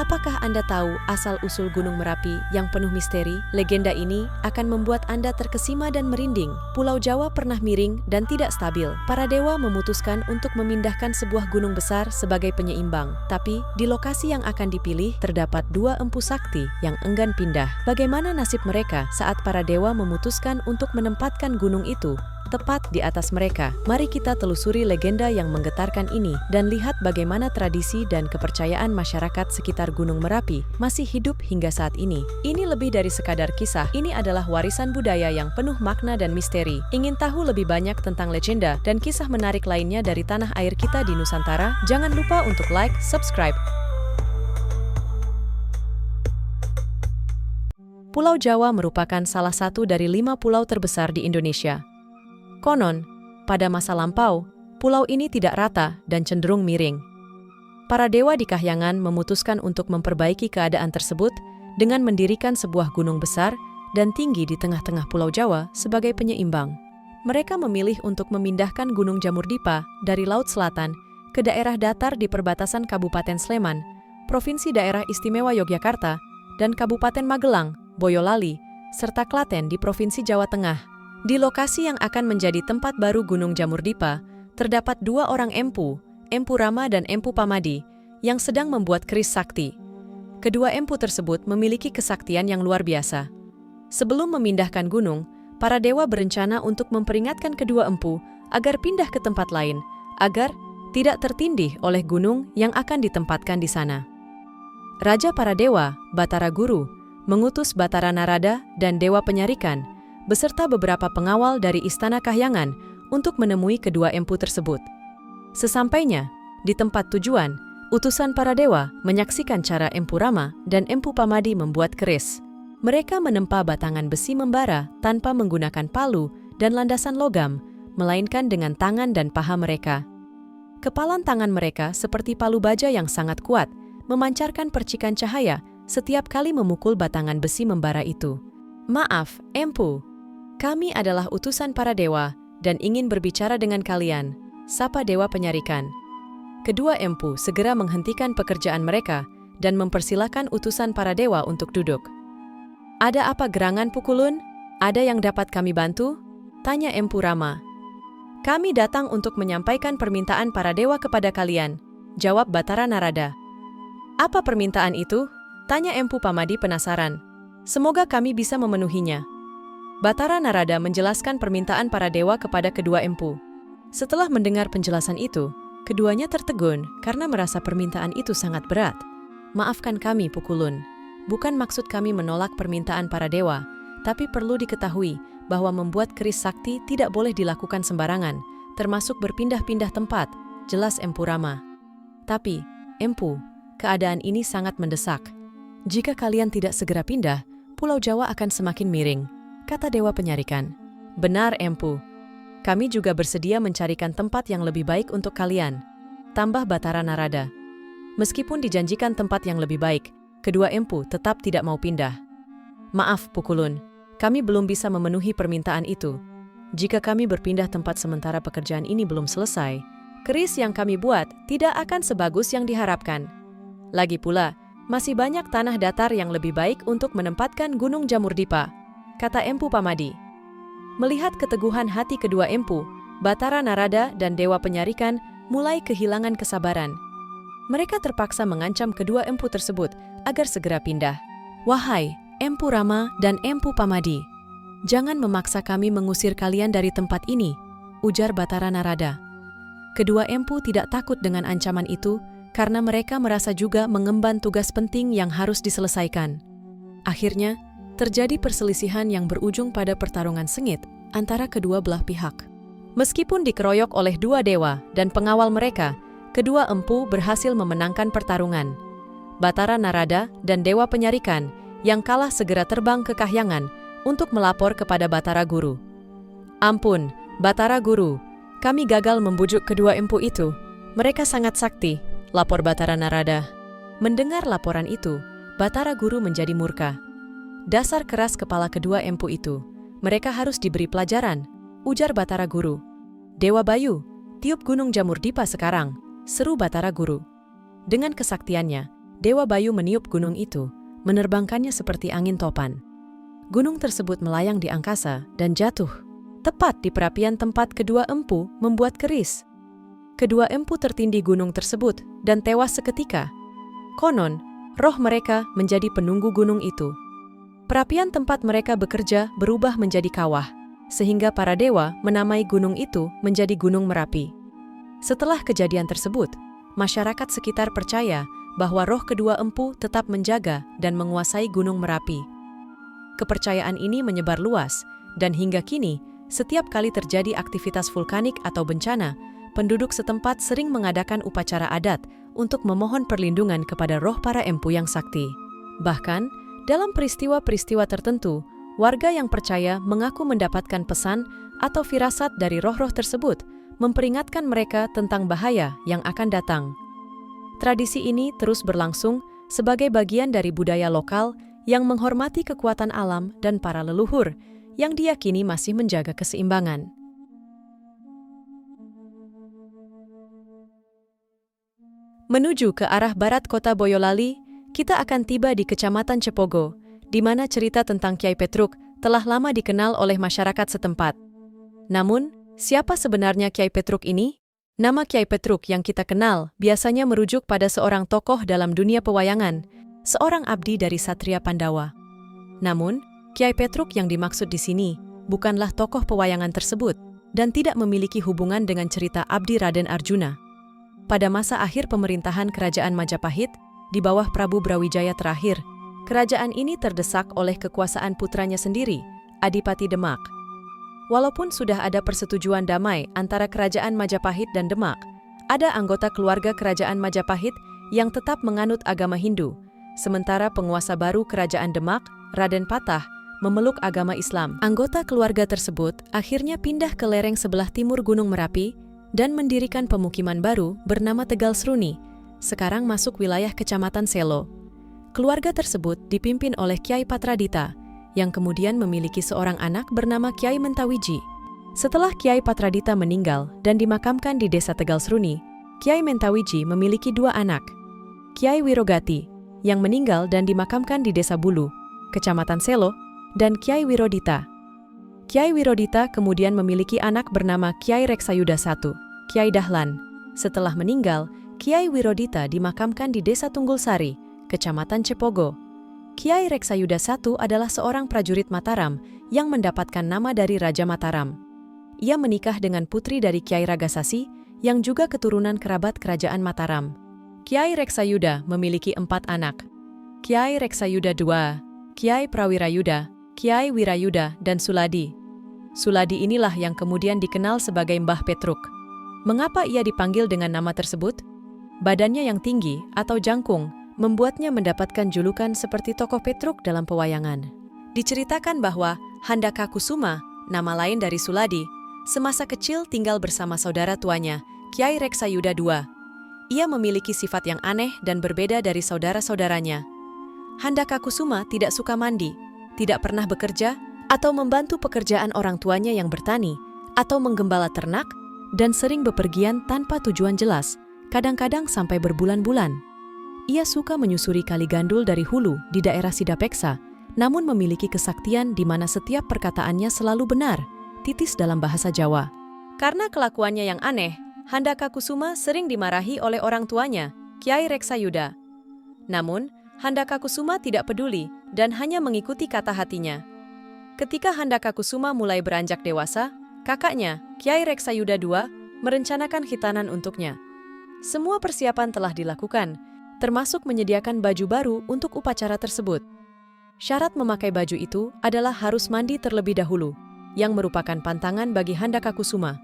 Apakah Anda tahu asal-usul Gunung Merapi yang penuh misteri? Legenda ini akan membuat Anda terkesima dan merinding. Pulau Jawa pernah miring dan tidak stabil. Para dewa memutuskan untuk memindahkan sebuah gunung besar sebagai penyeimbang. Tapi, di lokasi yang akan dipilih, terdapat dua empu sakti yang enggan pindah. Bagaimana nasib mereka saat para dewa memutuskan untuk menempatkan gunung itu tepat di atas mereka? Mari kita telusuri legenda yang menggetarkan ini dan lihat bagaimana tradisi dan kepercayaan masyarakat sekitar Gunung Merapi masih hidup hingga saat ini. Ini lebih dari sekadar kisah, ini adalah warisan budaya yang penuh makna dan misteri. Ingin tahu lebih banyak tentang legenda dan kisah menarik lainnya dari tanah air kita di Nusantara? Jangan lupa untuk like, subscribe. Pulau Jawa merupakan salah satu dari 5 pulau terbesar di Indonesia. Konon, pada masa lampau, pulau ini tidak rata dan cenderung miring. Para dewa di Kahyangan memutuskan untuk memperbaiki keadaan tersebut dengan mendirikan sebuah gunung besar dan tinggi di tengah-tengah Pulau Jawa sebagai penyeimbang. Mereka memilih untuk memindahkan Gunung Jamurdipa dari Laut Selatan ke daerah datar di perbatasan Kabupaten Sleman, Provinsi Daerah Istimewa Yogyakarta, dan Kabupaten Magelang, Boyolali, serta Klaten di Provinsi Jawa Tengah. Di lokasi yang akan menjadi tempat baru Gunung Jamurdipa, terdapat 2 orang empu, Empu Rama dan Empu Pamadi, yang sedang membuat keris sakti. Kedua empu tersebut memiliki kesaktian yang luar biasa. Sebelum memindahkan gunung, para dewa berencana untuk memperingatkan kedua empu agar pindah ke tempat lain, agar tidak tertindih oleh gunung yang akan ditempatkan di sana. Raja para dewa, Batara Guru, mengutus Batara Narada dan Dewa Penyarikan, beserta beberapa pengawal dari Istana Kahyangan untuk menemui kedua empu tersebut. Sesampainya di tempat tujuan, utusan para dewa menyaksikan cara Empu Rama dan Empu Pamadi membuat keris. Mereka menempa batangan besi membara tanpa menggunakan palu dan landasan logam, melainkan dengan tangan dan paha mereka. Kepalan tangan mereka seperti palu baja yang sangat kuat, memancarkan percikan cahaya setiap kali memukul batangan besi membara itu. "Maaf, empu. Kami adalah utusan para dewa dan ingin berbicara dengan kalian," sapa Dewa Penyarikan. Kedua empu segera menghentikan pekerjaan mereka dan mempersilahkan utusan para dewa untuk duduk. "Ada apa gerangan Pukulun? Ada yang dapat kami bantu?" tanya Empu Rama. "Kami datang untuk menyampaikan permintaan para dewa kepada kalian," jawab Batara Narada. "Apa permintaan itu?" tanya Empu Pamadi penasaran. "Semoga kami bisa memenuhinya." Batara Narada menjelaskan permintaan para dewa kepada kedua empu. Setelah mendengar penjelasan itu, keduanya tertegun karena merasa permintaan itu sangat berat. "Maafkan kami, Pukulun. Bukan maksud kami menolak permintaan para dewa, tapi perlu diketahui bahwa membuat keris sakti tidak boleh dilakukan sembarangan, termasuk berpindah-pindah tempat," jelas Empu Rama. "Tapi, empu, keadaan ini sangat mendesak. Jika kalian tidak segera pindah, Pulau Jawa akan semakin miring," kata Dewa Penyarikan. "Benar, empu. Kami juga bersedia mencarikan tempat yang lebih baik untuk kalian," tambah Batara Narada. Meskipun dijanjikan tempat yang lebih baik, kedua empu tetap tidak mau pindah. "Maaf, Pukulun, kami belum bisa memenuhi permintaan itu. Jika kami berpindah tempat sementara pekerjaan ini belum selesai, keris yang kami buat tidak akan sebagus yang diharapkan. Lagi pula, masih banyak tanah datar yang lebih baik untuk menempatkan Gunung Jamurdipa," kata Empu Pamadi. Melihat keteguhan hati kedua empu, Batara Narada dan Dewa Penyarikan mulai kehilangan kesabaran. Mereka terpaksa mengancam kedua empu tersebut agar segera pindah. "Wahai Empu Rama dan Empu Pamadi, jangan memaksa kami mengusir kalian dari tempat ini," ujar Batara Narada. Kedua empu tidak takut dengan ancaman itu karena mereka merasa juga mengemban tugas penting yang harus diselesaikan. Akhirnya, terjadi perselisihan yang berujung pada pertarungan sengit antara kedua belah pihak. Meskipun dikeroyok oleh dua dewa dan pengawal mereka, kedua empu berhasil memenangkan pertarungan. Batara Narada dan Dewa Penyarikan yang kalah segera terbang ke Kahyangan untuk melapor kepada Batara Guru. "Ampun, Batara Guru, kami gagal membujuk kedua empu itu. Mereka sangat sakti," lapor Batara Narada. Mendengar laporan itu, Batara Guru menjadi murka. "Dasar keras kepala kedua empu itu. Mereka harus diberi pelajaran," ujar Batara Guru. "Dewa Bayu, tiup Gunung Jamurdipa sekarang," seru Batara Guru. Dengan kesaktiannya, Dewa Bayu meniup gunung itu, menerbangkannya seperti angin topan. Gunung tersebut melayang di angkasa dan jatuh. Tepat di perapian tempat kedua empu membuat keris. Kedua empu tertindih gunung tersebut dan tewas seketika. Konon, roh mereka menjadi penunggu gunung itu. Perapian tempat mereka bekerja berubah menjadi kawah, sehingga para dewa menamai gunung itu menjadi Gunung Merapi. Setelah kejadian tersebut, masyarakat sekitar percaya bahwa roh kedua empu tetap menjaga dan menguasai Gunung Merapi. Kepercayaan ini menyebar luas, dan hingga kini, setiap kali terjadi aktivitas vulkanik atau bencana, penduduk setempat sering mengadakan upacara adat untuk memohon perlindungan kepada roh para empu yang sakti. Bahkan, dalam peristiwa-peristiwa tertentu, warga yang percaya mengaku mendapatkan pesan atau firasat dari roh-roh tersebut, memperingatkan mereka tentang bahaya yang akan datang. Tradisi ini terus berlangsung sebagai bagian dari budaya lokal yang menghormati kekuatan alam dan para leluhur, yang diyakini masih menjaga keseimbangan. Menuju ke arah barat kota Boyolali, kita akan tiba di Kecamatan Cepogo, di mana cerita tentang Kyai Petruk telah lama dikenal oleh masyarakat setempat. Namun, siapa sebenarnya Kyai Petruk ini? Nama Kyai Petruk yang kita kenal biasanya merujuk pada seorang tokoh dalam dunia pewayangan, seorang abdi dari Satria Pandawa. Namun, Kyai Petruk yang dimaksud di sini bukanlah tokoh pewayangan tersebut dan tidak memiliki hubungan dengan cerita abdi Raden Arjuna. Pada masa akhir pemerintahan Kerajaan Majapahit, di bawah Prabu Brawijaya terakhir, kerajaan ini terdesak oleh kekuasaan putranya sendiri, Adipati Demak. Walaupun sudah ada persetujuan damai antara Kerajaan Majapahit dan Demak, ada anggota keluarga Kerajaan Majapahit yang tetap menganut agama Hindu, sementara penguasa baru Kerajaan Demak, Raden Patah, memeluk agama Islam. Anggota keluarga tersebut akhirnya pindah ke lereng sebelah timur Gunung Merapi dan mendirikan pemukiman baru bernama Tegal Seruni, sekarang masuk wilayah Kecamatan Selo. Keluarga tersebut dipimpin oleh Kyai Patradita, yang kemudian memiliki seorang anak bernama Kyai Mentawiji. Setelah Kyai Patradita meninggal dan dimakamkan di desa Tegal Seruni, Kyai Mentawiji memiliki dua anak, Kyai Wirogati, yang meninggal dan dimakamkan di desa Bulu, Kecamatan Selo, dan Kyai Wirodita. Kyai Wirodita kemudian memiliki anak bernama Kyai Reksayuda I, Kyai Dahlan. Setelah meninggal, Kyai Wirodita dimakamkan di desa Tunggulsari, Kecamatan Cepogo. Kyai Reksayuda I adalah seorang prajurit Mataram yang mendapatkan nama dari Raja Mataram. Ia menikah dengan putri dari Kyai Ragasasi yang juga keturunan kerabat Kerajaan Mataram. Kyai Reksayuda memiliki 4 anak, Kyai Reksayuda II, Kyai Prawirayuda, Kyai Wirayuda, dan Suladi. Suladi inilah yang kemudian dikenal sebagai Mbah Petruk. Mengapa ia dipanggil dengan nama tersebut? Badannya yang tinggi atau jangkung membuatnya mendapatkan julukan seperti tokoh Petruk dalam pewayangan. Diceritakan bahwa Handaka Kusuma, nama lain dari Suladi, semasa kecil tinggal bersama saudara tuanya, Kyai Reksayuda II. Ia memiliki sifat yang aneh dan berbeda dari saudara-saudaranya. Handaka Kusuma tidak suka mandi, tidak pernah bekerja, atau membantu pekerjaan orang tuanya yang bertani, atau menggembala ternak, dan sering bepergian tanpa tujuan jelas, kadang-kadang sampai berbulan-bulan. Ia suka menyusuri Kali Gandul dari hulu di daerah Sidapeksa, namun memiliki kesaktian di mana setiap perkataannya selalu benar, titis dalam bahasa Jawa. Karena kelakuannya yang aneh, Handaka Kusuma sering dimarahi oleh orang tuanya, Kyai Reksayuda. Namun, Handaka Kusuma tidak peduli dan hanya mengikuti kata hatinya. Ketika Handaka Kusuma mulai beranjak dewasa, kakaknya, Kyai Reksayuda II, merencanakan khitanan untuknya. Semua persiapan telah dilakukan, termasuk menyediakan baju baru untuk upacara tersebut. Syarat memakai baju itu adalah harus mandi terlebih dahulu, yang merupakan pantangan bagi Handaka Kusuma.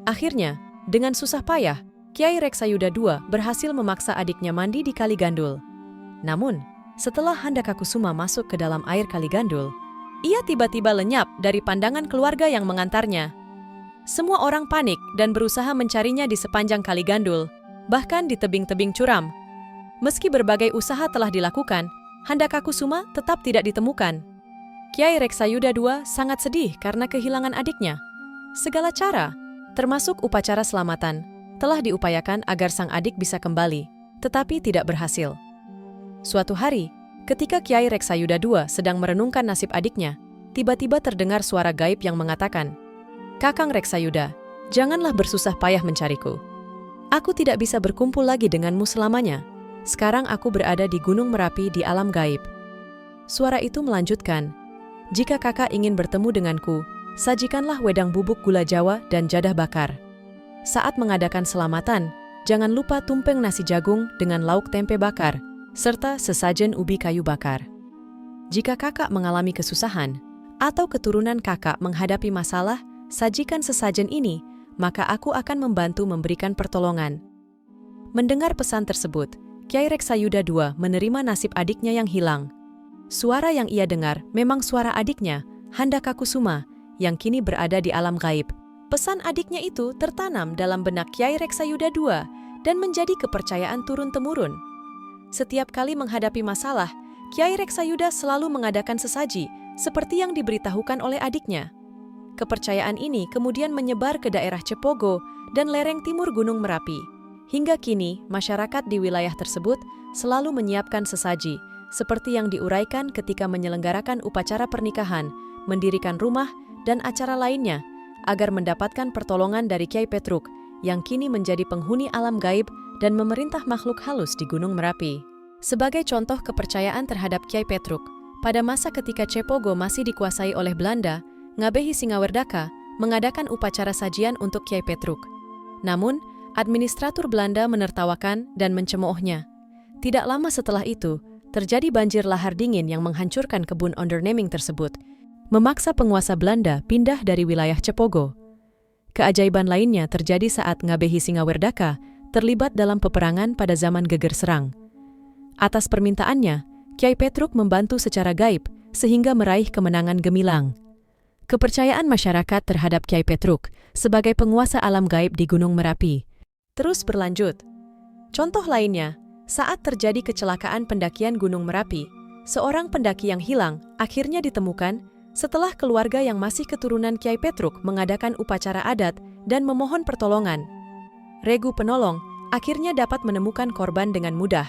Akhirnya, dengan susah payah, Kyai Reksayuda II berhasil memaksa adiknya mandi di Kali Gandul. Namun, setelah Handaka Kusuma masuk ke dalam air Kali Gandul, ia tiba-tiba lenyap dari pandangan keluarga yang mengantarnya. Semua orang panik dan berusaha mencarinya di sepanjang Kali Gandul, bahkan di tebing-tebing curam. Meski berbagai usaha telah dilakukan, Handaka Kusuma tetap tidak ditemukan. Kyai Reksayuda II sangat sedih karena kehilangan adiknya. Segala cara, termasuk upacara selamatan, telah diupayakan agar sang adik bisa kembali, tetapi tidak berhasil. Suatu hari, ketika Kiai Reksayuda II sedang merenungkan nasib adiknya, tiba-tiba terdengar suara gaib yang mengatakan, "Kakang Reksayuda, janganlah bersusah payah mencariku. Aku tidak bisa berkumpul lagi denganmu selamanya. Sekarang aku berada di Gunung Merapi di alam gaib." Suara itu melanjutkan, "Jika kakak ingin bertemu denganku, sajikanlah wedang bubuk gula Jawa dan jadah bakar. Saat mengadakan selamatan, jangan lupa tumpeng nasi jagung dengan lauk tempe bakar, serta sesajen ubi kayu bakar. Jika kakak mengalami kesusahan, atau keturunan kakak menghadapi masalah, sajikan sesajen ini, maka aku akan membantu memberikan pertolongan." Mendengar pesan tersebut, Kiai Reksayuda II menerima nasib adiknya yang hilang. Suara yang ia dengar memang suara adiknya, Handakakusuma, yang kini berada di alam gaib. Pesan adiknya itu tertanam dalam benak Kiai Reksayuda II dan menjadi kepercayaan turun-temurun. Setiap kali menghadapi masalah, Kiai Reksayuda selalu mengadakan sesaji, seperti yang diberitahukan oleh adiknya. Kepercayaan ini kemudian menyebar ke daerah Cepogo dan lereng timur Gunung Merapi. Hingga kini, masyarakat di wilayah tersebut selalu menyiapkan sesaji, seperti yang diuraikan ketika menyelenggarakan upacara pernikahan, mendirikan rumah, dan acara lainnya, agar mendapatkan pertolongan dari Kiai Petruk, yang kini menjadi penghuni alam gaib dan memerintah makhluk halus di Gunung Merapi. Sebagai contoh kepercayaan terhadap Kiai Petruk, pada masa ketika Cepogo masih dikuasai oleh Belanda, Ngabehi Singawerdaka mengadakan upacara sajian untuk Kiai Petruk. Namun, administratur Belanda menertawakan dan mencemoohnya. Tidak lama setelah itu, terjadi banjir lahar dingin yang menghancurkan kebun onderneming tersebut, memaksa penguasa Belanda pindah dari wilayah Cepogo. Keajaiban lainnya terjadi saat Ngabehi Singawerdaka terlibat dalam peperangan pada zaman Geger Serang. Atas permintaannya, Kiai Petruk membantu secara gaib sehingga meraih kemenangan gemilang. Kepercayaan masyarakat terhadap Kiai Petruk sebagai penguasa alam gaib di Gunung Merapi terus berlanjut. Contoh lainnya, saat terjadi kecelakaan pendakian Gunung Merapi, seorang pendaki yang hilang akhirnya ditemukan setelah keluarga yang masih keturunan Kiai Petruk mengadakan upacara adat dan memohon pertolongan. Regu penolong akhirnya dapat menemukan korban dengan mudah.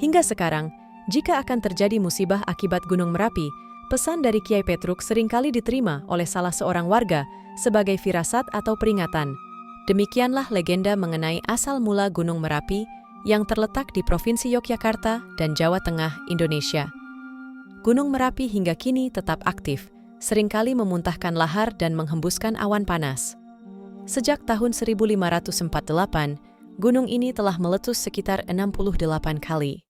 Hingga sekarang, jika akan terjadi musibah akibat Gunung Merapi, pesan dari Kiai Petruk seringkali diterima oleh salah seorang warga sebagai firasat atau peringatan. Demikianlah legenda mengenai asal mula Gunung Merapi yang terletak di Provinsi Yogyakarta dan Jawa Tengah, Indonesia. Gunung Merapi hingga kini tetap aktif, seringkali memuntahkan lahar dan menghembuskan awan panas. Sejak tahun 1548, gunung ini telah meletus sekitar 68 kali.